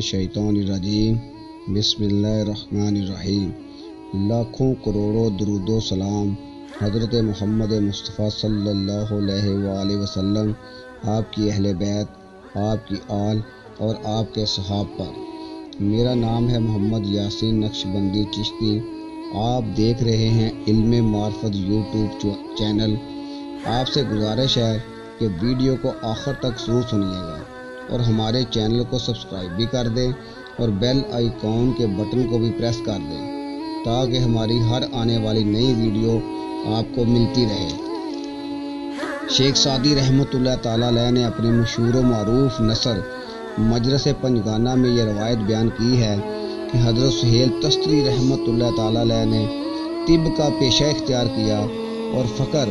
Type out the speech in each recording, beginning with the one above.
मिनश्शैतानिर्रजीम बिस्मिल्लाहिर्रहमानिर्रहीम। लाखों करोड़ों दरूदो सलाम हज़रत मोहम्मद मुस्तफ़ा सल्लल्लाहु अलैहि वसल्लम, आपकी अहले बैत, आपकी आल और आपके सहाब पर। मेरा नाम है मोहम्मद यासीन नक्शबंदी चिश्ती। आप देख रहे हैं इल्मे मार्फत यूट्यूब चैनल। आपसे गुजारिश है कि वीडियो को आखिर तक ज़रूर सुनिएगा और हमारे चैनल को सब्सक्राइब भी कर दें और बेल आइकॉन के बटन को भी प्रेस कर दें ताकि हमारी हर आने वाली नई वीडियो आपको मिलती रहे। शेख सादी रहमतुल्लाह ताला अलैह ने अपने मशहूर व मारूफ नसर मजलिस पंजगाना में यह रवायत बयान की है कि हज़रत सुहेल तस्तरी रहमतुल्लाह ताला अलैह ने तिब का पेशा इख्तियार किया और फ़क्र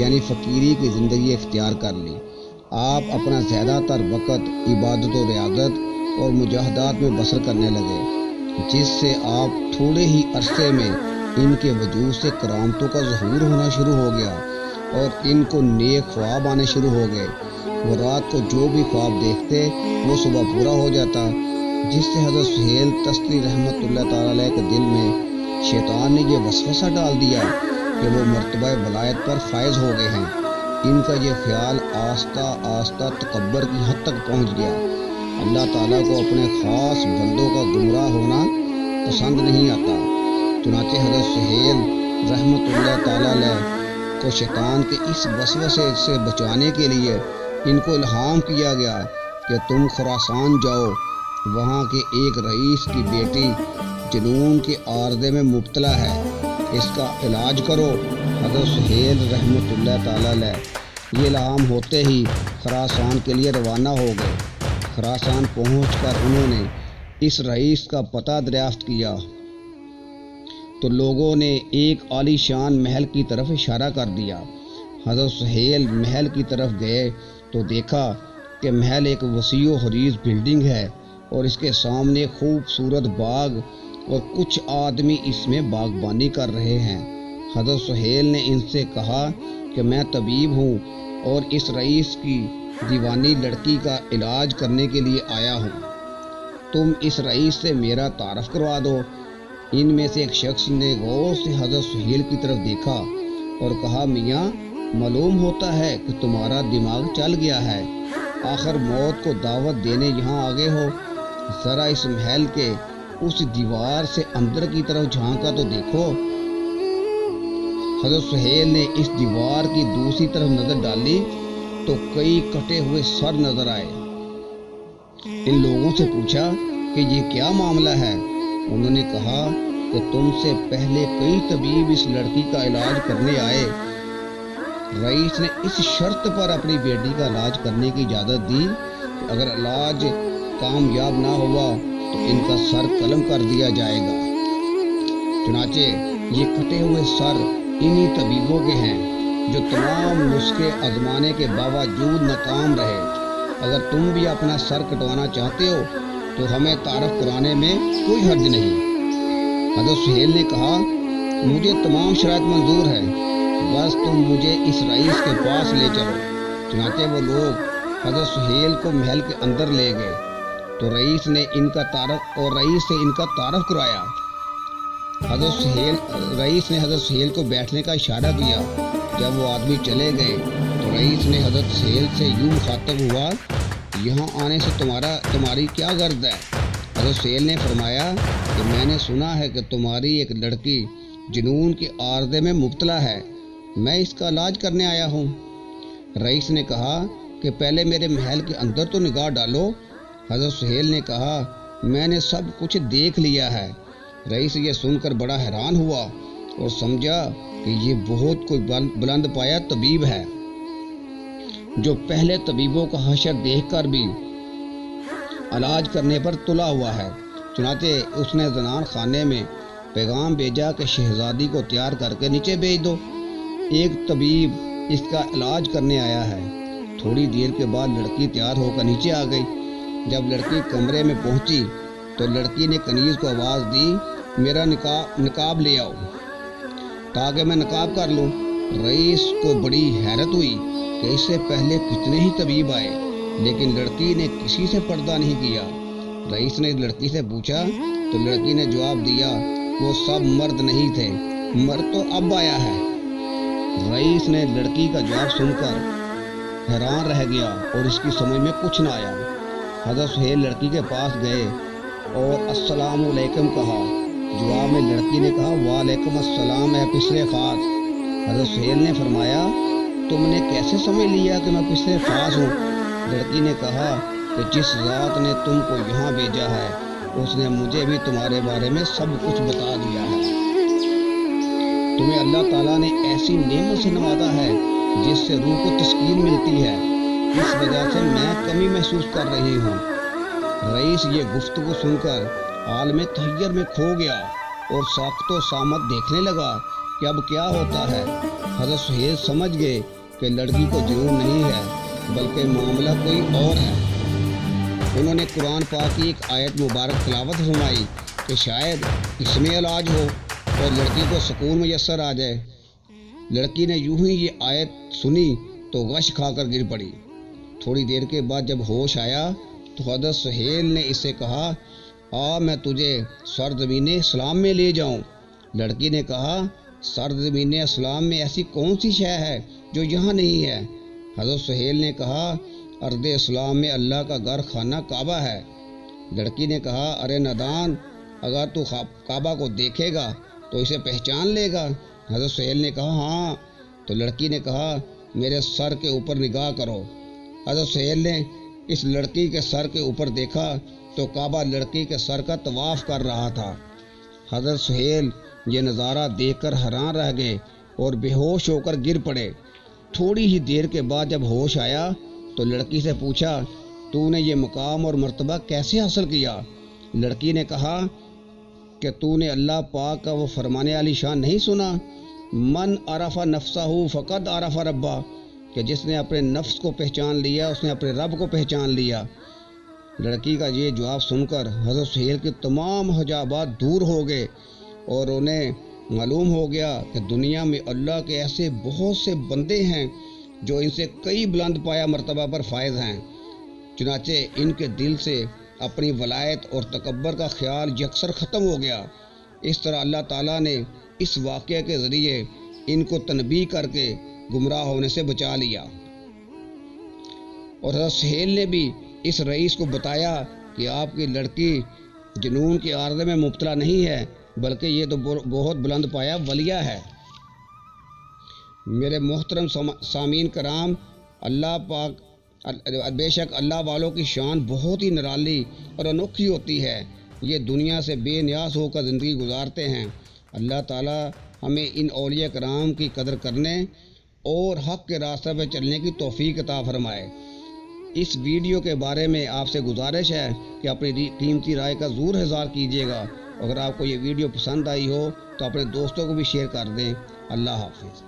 यानी फ़कीरी की ज़िंदगी इख्तियार कर ली। आप अपना ज़्यादातर वक़्त इबादत और रियादत और मुजाहदात में बसर करने लगे, जिससे आप थोड़े ही अरसे में इनके वजूद से करामतों का ज़हूर होना शुरू हो गया और इनको नेक ख्वाब आने शुरू हो गए। वो रात को जो भी ख्वाब देखते वो सुबह पूरा हो जाता, जिससे हज़रत सुहेल तस्तरी रहमतुल्लाह ताला अलैह के दिल में शैतान ने ये वसवसा डाल दिया कि वो मर्तबा वलायत पर फायज हो गए हैं। इनका ये ख्याल आस्ता आस्ता तकब्बर की हद तक पहुँच गया। अल्लाह ताला को अपने ख़ास बंदों का गुमराह होना पसंद नहीं आता। चुनांचे हज़रत सुहेल रहमतुल्लाह ताला अलैह को शैतान के इस वसवसे से बचाने के लिए इनको इल्हाम किया गया कि तुम खुरासान जाओ, वहाँ के एक रईस की बेटी जुनून के आर्ज़े में मुब्तला है, इसका इलाज करो। हज़रत सुहेल रहमतुल्लाह ताला अलैह ये इल्हाम होते ही खुरासान के लिए रवाना हो गए। खुरासान पहुंचकर उन्होंने इस रईस का पता दरियाफ्त किया तो लोगों ने एक आलीशान महल की तरफ इशारा कर दिया। हज़रत सुहेल महल की तरफ गए तो देखा कि महल एक वसीओ हरीज बिल्डिंग है और इसके सामने खूबसूरत बाग और कुछ आदमी इसमें बागबानी कर रहे हैं। हज़रत सुहेल ने इनसे कहा कि मैं तबीब हूँ और इस रईस की दीवानी लड़की का इलाज करने के लिए आया हूँ, तुम इस रईस से मेरा तारफ़ करवा दो। इनमें से एक शख्स ने गौर से हज़रत सुहेल की तरफ देखा और कहा, मियाँ मालूम होता है कि तुम्हारा दिमाग चल गया है, आखिर मौत को दावत देने यहाँ आ गए हो। ज़रा इस महल के उस दीवार से अंदर की तरफ झांका तो देखो। हज़रत सुहेल ने इस दीवार की दूसरी तरफ नज़र डाली तो कई कटे हुए सर नजर आए। इन लोगों से पूछा कि ये क्या मामला है। उन्होंने कहा कि तुमसे पहले कई तबीब इस लड़की का इलाज करने आए। रईस ने इस शर्त पर अपनी बेटी का इलाज करने की इजाज़त दी कि अगर इलाज कामयाब ना हुआ तो इनका सर कलम कर दिया जाएगा। चुनाचे ये कटे हुए सर इन्हीं तबीबों के हैं जो तमाम नुस्खे आजमाने के बावजूद नाकाम रहे। अगर तुम भी अपना सर कटवाना चाहते हो तो हमें तारफ़ कराने में कोई हर्ज नहीं। हज़रत सुहेल ने कहा, मुझे तमाम शराइत मंजूर है, बस तुम मुझे इस रईस के पास ले चलो। चुनांचे वो लोग हज़रत सुहेल को महल के अंदर ले गए तो रईस ने इनका तारफ़ कराया। रईस ने हज़रत सुहेल को बैठने का इशारा किया। जब वो आदमी चले गए तो रईस ने हज़रत सुहेल से यूँ मुखातब हुआ, यहाँ आने से तुम्हारी क्या गर्ज है। हज़रत सुहेल ने फरमाया कि मैंने सुना है कि तुम्हारी एक लड़की जुनून के आर्ज़े में मुब्तला है, मैं इसका इलाज करने आया हूँ। रईस ने कहा कि पहले मेरे महल के अंदर तो निगाह डालो। हज़रत सुहेल ने कहा, मैंने सब कुछ देख लिया है। रईस ये सुनकर बड़ा हैरान हुआ और समझा कि ये बहुत कोई बुलंद पाया तबीब है जो पहले तबीबों का हशर देखकर भी इलाज करने पर तुला हुआ है। चुनांचे उसने ज़नान खाने में पैगाम भेजा कि शहजादी को तैयार करके नीचे भेज दो, एक तबीब इसका इलाज करने आया है। थोड़ी देर के बाद लड़की तैयार होकर नीचे आ गई। जब लड़की कमरे में पहुंची तो लड़की ने कनीज़ को आवाज़ दी, मेरा निकाब ले आओ ताकि मैं नकाब कर लूँ। रईस को बड़ी हैरत हुई कि इससे पहले कितने ही तबीब आए लेकिन लड़की ने किसी से पर्दा नहीं किया। رئیس نے لڑکی سے پوچھا تو لڑکی نے جواب دیا وہ سب مرد نہیں تھے، مرد تو اب آیا ہے۔ رئیس نے لڑکی کا جواب سن کر حیران رہ گیا اور اس کی سمجھ میں کچھ نہ آیا۔ حضرت سہیل لڑکی کے پاس گئے اور السلام علیکم کہا۔ جواب میں لڑکی نے کہا وعلیکم السلام اے پسرے خاص۔ حضرت سہیل نے فرمایا تم نے کیسے سمجھ لیا کہ میں پسرے خاص ہوں؟ لڑکی نے کہا کہ جس ذات نے تم کو یہاں بھیجا ہے اس نے مجھے بھی تمہارے بارے میں سب کچھ بتا دیا ہے۔ تمہیں اللہ تعالیٰ نے ایسی نعمت سے نوازا ہے جس سے روح کو تسکین ملتی ہے، اس وجہ سے میں کمی محسوس کر رہی ہوں۔ رئیس یہ گفتگو سن کر عالم تحیر میں کھو گیا اور ساخت و سامت دیکھنے لگا کہ اب کیا ہوتا ہے۔ حضرت سہیل سمجھ گئے کہ لڑکی کو جنون نہیں ہے بلکہ معاملہ کوئی اور ہے۔ انہوں نے قرآن پاک کی ایک آیت مبارک تلاوت فرمائی کہ شاید اس میں علاج ہو اور لڑکی کو سکون میسر آ جائے۔ لڑکی نے یوں ہی یہ آیت سنی تو غش کھا کر گر پڑی۔ تھوڑی دیر کے بعد جب ہوش آیا تو حضرت سہیل نے اسے کہا میں تجھے سرزمین اسلام میں لے جاؤں۔ لڑکی نے کہا سرزمین اسلام میں ایسی کون سی شے ہے جو یہاں نہیں ہے؟ حضرت سہیل نے کہا ارض اسلام میں اللہ کا گھر خانہ کعبہ ہے۔ لڑکی نے کہا ارے نادان، اگر تو کعبہ کو دیکھے گا تو اسے پہچان لے گا؟ حضرت سہیل نے کہا ہاں۔ تو لڑکی نے کہا میرے سر کے اوپر نگاہ کرو۔ حضرت سہیل نے اس لڑکی کے سر کے اوپر دیکھا تو کعبہ لڑکی کے سر کا طواف کر رہا تھا۔ حضرت سہیل یہ نظارہ دیکھ کر حیران رہ گئے اور بے ہوش ہو کر گر پڑے۔ تھوڑی ہی دیر کے بعد جب ہوش آیا تو لڑکی سے پوچھا تو نے یہ مقام اور مرتبہ کیسے حاصل کیا؟ لڑکی نے کہا کہ تو نے اللہ پاک کا وہ فرمانے علی شان نہیں سنا من عرف نفسہ فقد عرف ربہ، کہ جس نے اپنے نفس کو پہچان لیا اس نے اپنے رب کو پہچان لیا۔ لڑکی کا یہ جواب سن کر حضرت سہیل کے تمام حجابات دور ہو گئے اور انہیں معلوم ہو گیا کہ دنیا میں اللہ کے ایسے بہت سے بندے ہیں جو ان سے کئی بلند پایا مرتبہ پر فائز ہیں۔ چنانچہ ان کے دل سے اپنی ولایت اور تکبر کا خیال یکسر ختم ہو گیا۔ اس طرح اللہ تعالیٰ نے اس واقعے کے ذریعے ان کو تنبیہ کر کے گمراہ ہونے سے بچا لیا۔ اور حضرت سہیل نے بھی اس رئیس کو بتایا کہ آپ کی لڑکی جنون کے عارضے میں مبتلا نہیں ہے بلکہ یہ تو بہت بلند پایا ولیہ ہے۔ میرے محترم سامعین کرام، اللہ پاک بے شک اللہ والوں کی شان بہت ہی نرالی اور انوکھی ہوتی ہے۔ یہ دنیا سے بے نیاز ہو کر زندگی گزارتے ہیں۔ اللہ تعالیٰ ہمیں ان اولیاء کرام کی قدر کرنے اور حق کے راستے پہ چلنے کی توفیق عطا فرمائے۔ اس ویڈیو کے بارے میں آپ سے گزارش ہے کہ اپنی قیمتی رائے کا ضرور اظہار کیجیے گا۔ اگر آپ کو یہ ویڈیو پسند آئی ہو تو اپنے دوستوں کو بھی شیئر کر دیں۔ اللہ حافظ۔